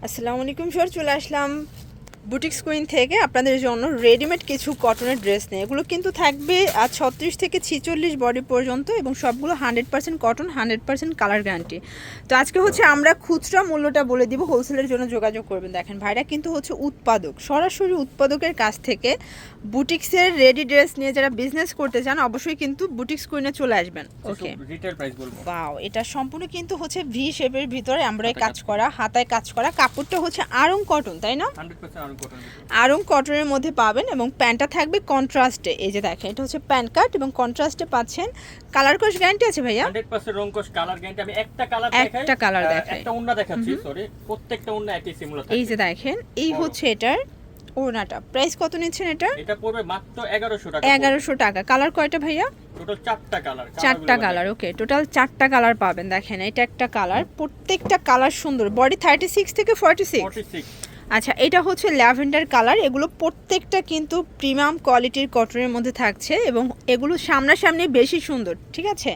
আসসালামু আলাইকুম স্যার, চলে আসলাম বুটিক্স কুইন থেকে আপনাদের জন্য রেডিমেড কিছু কটনের ড্রেস নিয়ে। এগুলো কিন্তু থাকবে 36 থেকে 46 বডি পর্যন্ত এবং সবগুলো 100% কটন, 100% কালার গ্যারান্টি। তো আজকে হচ্ছে আমরা খুচরা মূল্যটা বলে দিব, হোলসেলের জন্য যোগাযোগ করবেন। দেখেন ভাইরা কিন্তু হচ্ছে উৎপাদক, সরাসরি উৎপাদকের কাছ থেকে বুটিক্সের রেডি ড্রেস নিয়ে যারা বিজনেস করতে চান অবশ্যই কিন্তু বুটিক্স কুইনে চলে আসবেন। ওকে, রিটেল প্রাইস বলবো। ওয়াও, এটা সম্পূর্ণ কিন্তু হচ্ছে ভি শেপের ভিতরে আমরাই কাজ করা, হাতায় কাজ করা, কাপড়টা হচ্ছে আড়ং কটন, তাই না? 100% আরং কটন। আড়ং কটনের মধ্যে পাবেন এবং প্যান্টটা থাকবে কন্ট্রাস্টে। এই যে দেখেন, এটা হচ্ছে প্যান্ট কাট এবং কন্ট্রাস্টে পাচ্ছেন। কালার কোশ গ্যারান্টি আছে ভাইয়া? 100% রং কোশ কালার গ্যারান্টি। আমি একটা কালার দেখাই, একটা কালার দেখাই, একটা ওন্না দেখাচ্ছি, সরি, প্রত্যেকটা ওন্না একই সিমিলার থাকবে। এই যে দেখেন, এই হচ্ছে এটার ওড়নাটা। প্রাইস কত নিচ্ছেন এটা? এটা পড়বে মাত্র 1100 টাকা। 1100 টাকা। কালার কয়টা ভাইয়া? টোটাল 4টা কালার। 4টা কালার। ওকে, টোটাল 4টা কালার পাবেন। দেখেন, এটা একটা কালার, প্রত্যেকটা কালার সুন্দর। বডি 36 থেকে 46। আচ্ছা, এটা হচ্ছে ল্যাভেন্ডার কালার। এগুলো প্রত্যেকটা কিন্তু প্রিমিয়াম কোয়ালিটির কটনের মধ্যে থাকছে এবং এগুলো সামনাসামনি বেশি সুন্দর, ঠিক আছে?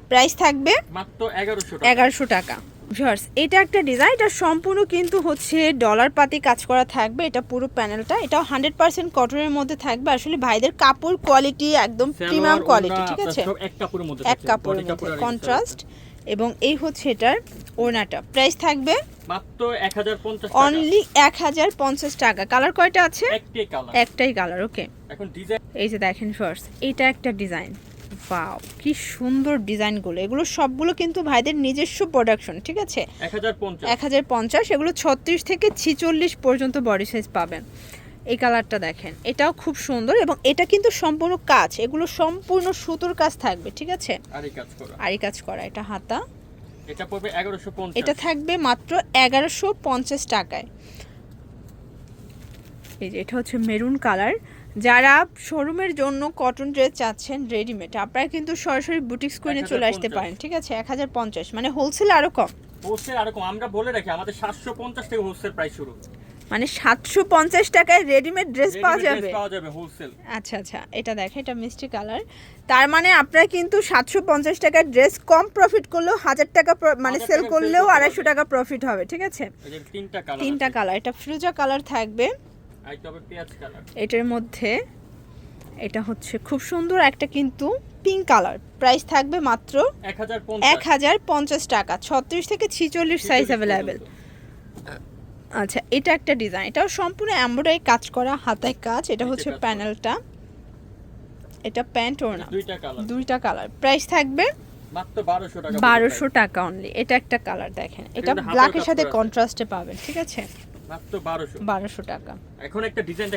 প্রাইস থাকবে মাত্র 1100 টাকা। 1100 টাকা। ভিউয়ার্স, এটা একটা ডিজাইন, এটা সম্পূর্ণ কিন্তু হচ্ছে ডলার পাতি কাজ করা থাকবে। এটা পুরো প্যানেলটা, এটাও 100% কটনের মধ্যে থাকবে। আসলে ভাইদের কাপড় কোয়ালিটি একদম প্রিমিয়াম কোয়ালিটি, ঠিক আছে? এক কাপড়ের মধ্যে, এক কাপড়ের মধ্যে কন্ট্রাস্ট। এবং এই হচ্ছে এটার ওড়নাটা। প্রাইস থাকবে মাত্র 1050 টাকা। অনলি 1050 টাকা। কালার কয়টা আছে? একটাই কালার। একটাই কালার। ওকে, এখন ডিজাইন, এই যে দেখেন ফার্স্ট, এটা একটা ডিজাইন। ওয়াও, কি সুন্দর ডিজাইনগুলো। এগুলো সবগুলো কিন্তু ভাইদের নিজস্ব প্রোডাকশন, ঠিক আছে? 1050। 1050। এগুলো 36 থেকে 46 পর্যন্ত বডি সাইজ পাবেন। এই কালারটা দেখেন, এটাও খুব সুন্দর এবং এটা কিন্তু সম্পূর্ণ কাজ, এগুলো সম্পূর্ণ সুতোর কাজ থাকবে, ঠিক আছে? আরি কাজ করা। আরি কাজ করা। এটা হাতা, এটা পড়বে 1150। এটা থাকবে মাত্র 1150 টাকায়। এই যে এটা হচ্ছে মেরুন কালার। যারা শোরুমের জন্য কটন ড্রেস চাচ্ছেন রেডিমেড, আপনারা কিন্তু সরাসরি বুটিক্স কুইনে চলে আসতে পারেন, ঠিক আছে? 1050, মানে হোলসেল আরও কম। হোলসেল আরো কম। আমরা বলে রাখি আমাদের 750 থেকে হোলসেল প্রাইস শুরু। মানে 750 টাকায় রেডিমেড ড্রেস পাওয়া যাবে? পাওয়া যাবে হোলসেল। আচ্ছা আচ্ছা, এটা দেখেন, এটা মিষ্টি কালার। তার মানে আপনারা কিন্তু 750 টাকার ড্রেস কম প্রফিট করলেও 1000 টাকা মানে সেল করলেও 250 টাকা প্রফিট হবে, ঠিক আছে? এই যে তিনটা তিনটা কালার। এটা ফিরোজা কালার থাকবে, আর তবে পেঁয়াজ কালার। এটার মধ্যে এটা হচ্ছে খুব সুন্দর একটা কিন্তু পিঙ্ক কালার। প্রাইস থাকবে মাত্র 1050 টাকা। 36 থেকে 46 সাইজ অ্যাভেলেবেল। আচ্ছা, এটা একটা ডিজাইন, এটাও সম্পূর্ণ এমব্রয়ডারি কাজ করা, হাতায় কাজ। এটা হচ্ছে প্যানেলটা, এটা প্যান্ট ওড়না, দুইটা কালার। প্রাইস থাকবে মাত্র 1200 টাকা। 1200 টাকা অনলি। এটা একটা কালার দেখেন, এটা ব্ল্যাকের সাথে কন্ট্রাস্টে পাবেন, ঠিক আছে? মাত্র 1200 টাকা। এখন একটা ডিজাইন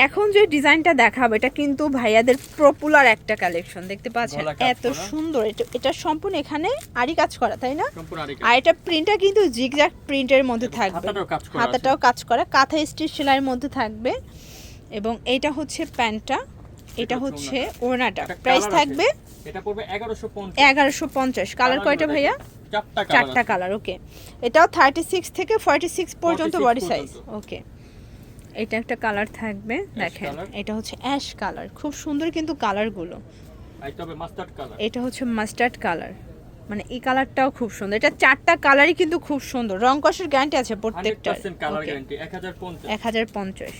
এখন যে ডিজাইনটা দেখাবো এটা কিন্তু ভাইয়াদের পপুলার একটা কালেকশন, দেখতে পাচ্ছেন এত সুন্দর। এটা সম্পূর্ণ এখানে আরি কাজ করা, তাই না? আর এটা প্রিন্টটা কিন্তু জিগজ্যাগ প্রিন্টের মধ্যে থাকবে, হাতাটাও কাজ করা, কাঁথা স্টিচ সেলাইয়ের মধ্যে থাকবে। এবং এইটা হচ্ছে প্যান্টটা, এটা হচ্ছে ওড়নাটা। প্রাইস থাকবে এটা পড়বে 1150। 1150। কালার কয়টা ভাইয়া? চারটা কালার। ওকে, এটাও 36 থেকে 46 পর্যন্ত বডি সাইজ। ওকে, এটা একটা কালার থাকবে, দেখেন এটা হচ্ছে অ্যাশ কালার, খুব সুন্দর কিন্তু কালারগুলো। এটা হচ্ছে মাস্টার্ড কালার, মানে এই কালারটাও খুব সুন্দর। এটা চারটা কালারই কিন্তু খুব সুন্দর। রং কষের গ্যারান্টি আছে প্রত্যেকটার। 1050।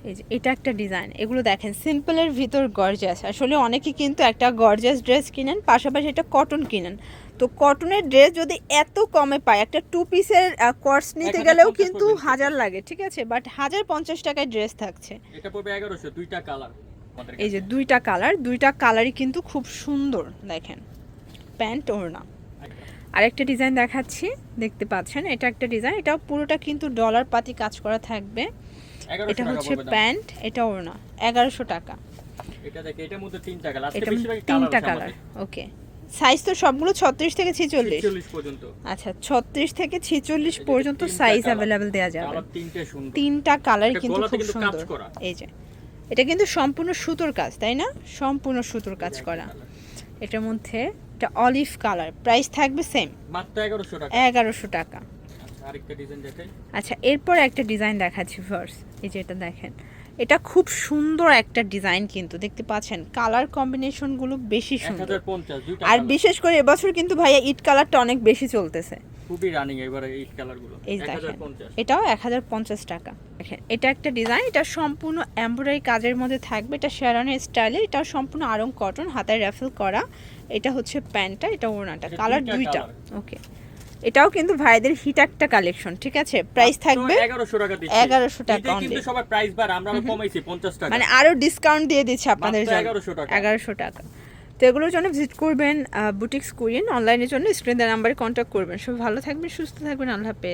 এই যে এটা একটা ডিজাইন। এগুলো দেখেন সিম্পলের ভিতর গর্জিয়াস। আসলে অনেকে কিন্তু একটা গর্জিয়াস ড্রেস কিনেন, পাশাপাশি এটা কটন কিনেন। তো কটনের ড্রেস যদি এত কমে পায়, একটা 2 পিসের কোর্স নিতে গেলেও কিন্তু 1000 লাগে, ঠিক আছে? বাট 1050 টাকায় ড্রেস থাকছে। এটা পড়বে 1100। দুইটা কালার, এই যে দুইটা কালার, দুইটা কালারই কিন্তু খুব সুন্দর। দেখেন প্যান্ট ওড়না। আরেকটা ডিজাইন দেখাচ্ছি, দেখতে পাচ্ছেন এটা একটা ডিজাইন। এটাও পুরোটা কিন্তু ডলার পাতি কাজ করা থাকবে। এটা হচ্ছে প্যান্ট, এটা ওড়না। 1100 টাকা। এটা দেখে, এটার মধ্যে তিনটা কালার, আজকে এটা বেশিরভাগ তিনটা কালার। ওকে, সাইজ তো সবগুলো 36 থেকে 46 পর্যন্ত। আচ্ছা, 36 থেকে 46 পর্যন্ত সাইজ अवेलेबल দেয়া যাবে। কালার তিনটে সুন্দর, তিনটা কালার কিন্তু খুব কাজ সুন্দর। করা। এই যে এটা কিন্তু সম্পূর্ণ সুতোর কাজ, তাই না? সম্পূর্ণ সুতোর কাজ করা। এটার মধ্যে এটা অলিভ কালার। প্রাইস থাকবে সেম, মাত্র 1100 টাকা। 1100 টাকা। আরেকটা ডিজাইন দেখাই। আচ্ছা, এরপর একটা ডিজাইন দেখাচ্ছি ফার্স্ট। এই যে এটা দেখেন, এটা খুব সুন্দর একটা ডিজাইন, কিন্তু দেখতে পাচ্ছেন কালার কম্বিনেশনগুলো বেশি সুন্দর। 1050 দুইটা আর colour। বিশেষ করে এবছর কিন্তু ভাইয়া ইট কালারটা অনেক বেশি চলতেছে। খুবই রানিং এবারে এই কালারগুলো। এই দেখেন 1050 এটাও 1050 টাকা। দেখেন এটা একটা ডিজাইন, এটা সম্পূর্ণ এমব্রয়ডারি কাজের মধ্যে থাকবে, এটা শেরানের স্টাইলে, এটাও সম্পূর্ণ আড়ং কটন, হাতায় র্যাফেল করা। এটা হচ্ছে প্যান্টটা, এটা ওড়নাটা, এটা কালার দুইটা দুইটা। ওকে, এটাও কিন্তু ভাইদের হিট একটা কালেকশন, ঠিক আছে। প্রাইস থাকবে 1100 টাকা দিচ্ছি। 1100 টাকা এটাই কিন্তু only। সবাই প্রাইস বার আমরা কমাইছি 50 টাকা। মানে আরো ডিসকাউন্ট দিয়ে দিচ্ছে আপনাদের মাত্র জন্য 1100 টাকা। 1100 টাকা। তো এগুলোর জন্য ভিজিট করবেন বুটিক্স কুইন, অনলাইনের জন্য স্ক্রিন দেওয়া নাম্বারে কন্ট্যাক্ট করবেন। সব ভালো থাকবেন, সুস্থ থাকবেন, আল্লাহ হাফেজ।